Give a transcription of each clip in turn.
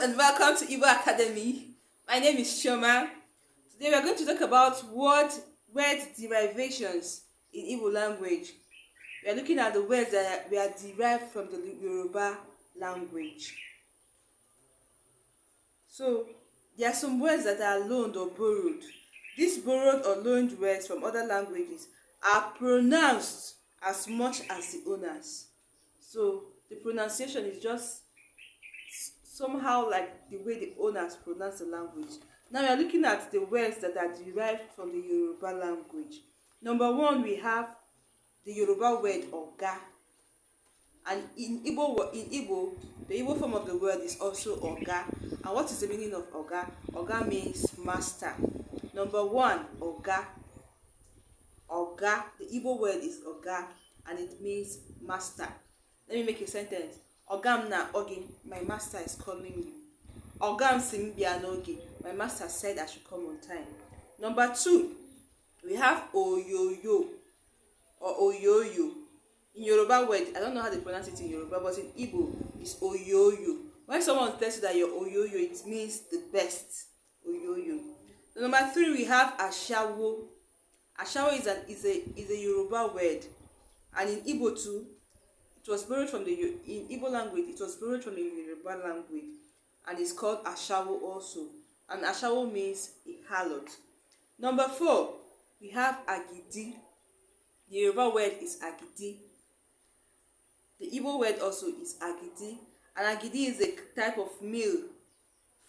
and welcome to Igbo Academy. My name is Shoma. Today we are going to talk about word derivations in Igbo language. We are looking at the words that were derived from the Yoruba language. So there are some words that are loaned or borrowed. These borrowed or loaned words from other languages are pronounced as much as the owners. So the pronunciation is just somehow like the way the owners pronounce the language. Now we are looking at the words that are derived from the Yoruba language. Number one, we have the Yoruba word oga. And in Igbo, the Igbo form of the word is also oga. And what is the meaning of oga? Oga means master. Number one, oga. Oga, the Igbo word is oga, and it means master. Let me make a sentence. Ogam na ogi, my master is calling you. Ogam simbia nogi, my master said I should come on time. Number two, we have oyoyo or oyoyo. In Yoruba word, I don't know how they pronounce it in Yoruba, but in Igbo, it's oyoyo. When someone tells you that you're oyoyo, it means the best. Oyoyo. Number three, we have ashawo. Ashawo is a Yoruba word, and in Igbo too. It was borrowed from in Igbo language. It was borrowed from the Yoruba language, and it's called ashawo also. And ashawo means a harlot. Number four, we have agidi. The Yoruba word is agidi. The Igbo word also is agidi, and agidi is a type of meal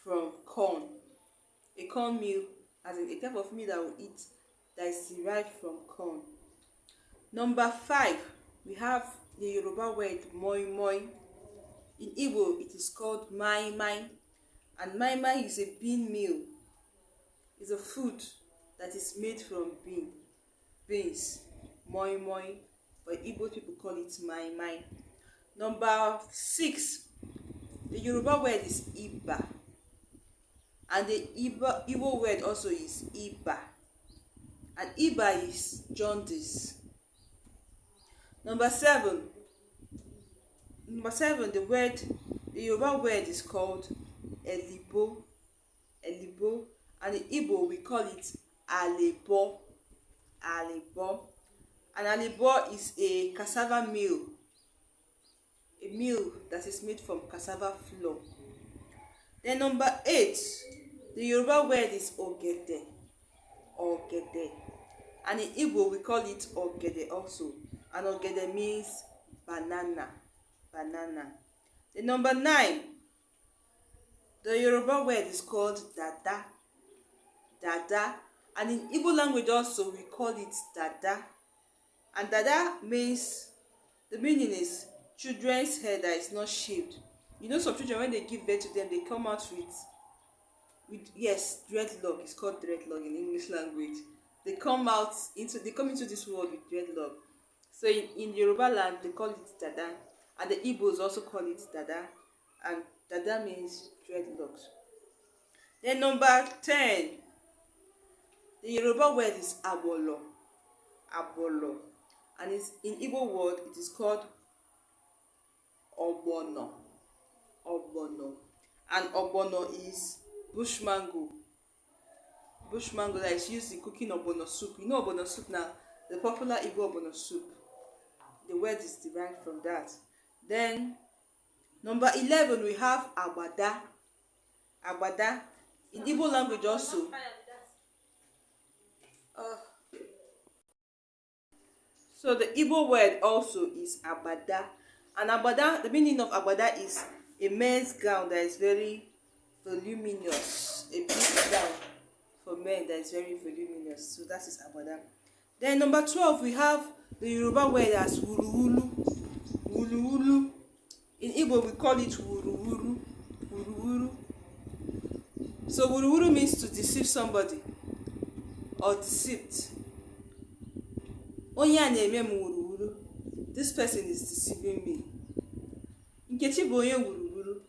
from corn. A corn meal, as in a type of meal that we eat that is derived from corn. Number five, we have the Yoruba word moi moi. In Igbo, it is called mai mai, and mai mai is a bean meal. It's a food that is made from beans. Moi moi, but Igbo people call it mai mai. Number six, the Yoruba word is iba, and the Igbo word also is iba, and iba is jaundice. Number seven, the Yoruba word is called elibo, and in Igbo we call it alebo. And alebo is a cassava meal, a meal that is made from cassava flour. Then number eight, the Yoruba word is ogede, and in Igbo we call it ogede also. And ogede means banana. The number nine, the Yoruba word is called dada, and in Igbo language also we call it dada. And dada means, the meaning is children's hair that is not shaved. You know, some children when they give birth to them, they come out with dreadlock. It's called dreadlock in English language. They come into this world with dreadlock. So in Yoruba land, they call it dada, and the Igbos also call it dada, and dada means dreadlocks. Then number 10, the Yoruba word is abolo, and it's in Igbo word it is called obono, and obono is bush mango that is used in cooking obono soup. You know obono soup now, the popular Igbo obono soup. The word is derived from that. Then number 11, we have agbada. In Igbo language also. So the Igbo word also is agbada. And agbada, the meaning of agbada is a men's gown that is very voluminous. A big gown for men that is very voluminous. So that is agbada. Then number 12, we have the Yoruba word as wuruwuru. In Igbo we call it wuruwuru. So wuruwuru means to deceive somebody or deceived. Onye na-eme m wuruwuru. This person is deceiving me. Nkechi bụ onye wuruwuru.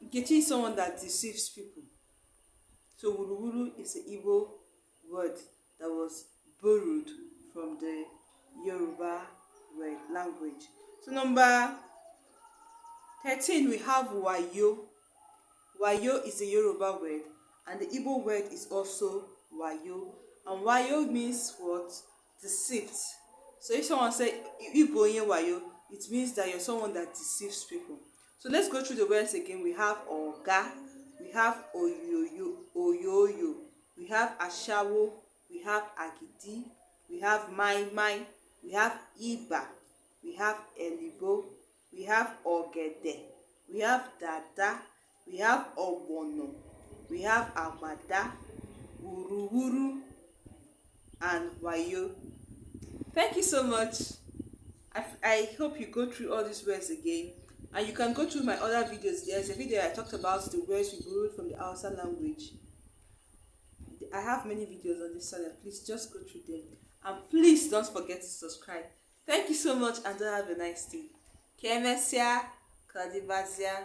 Nkechi is someone that deceives people. So wuruwuru is an Igbo word that was borrowed from the Yoruba word language. So number 13, we have wayo. Wayo is a Yoruba word, and the Igbo word is also wayo. And wayo means what? Deceit. So if someone say Igbo ye wayo, it means that you're someone that deceives people. So let's go through the words again. We have oga, we have oyoyo, we have ashawo, we have agidi, we have mai, we have iba, we have elibo, we have ogede, we have dada, we have ogbono, we have agbada, wuruwuru, and wayo. Thank you so much. I hope you go through all these words again, and you can go through my other videos. There's a video I talked about the words we borrowed from the Hausa language. I have many videos on this channel. Please just go through them, and please don't forget to subscribe. Thank you so much, and have a nice day. Kemesia Kadibazia.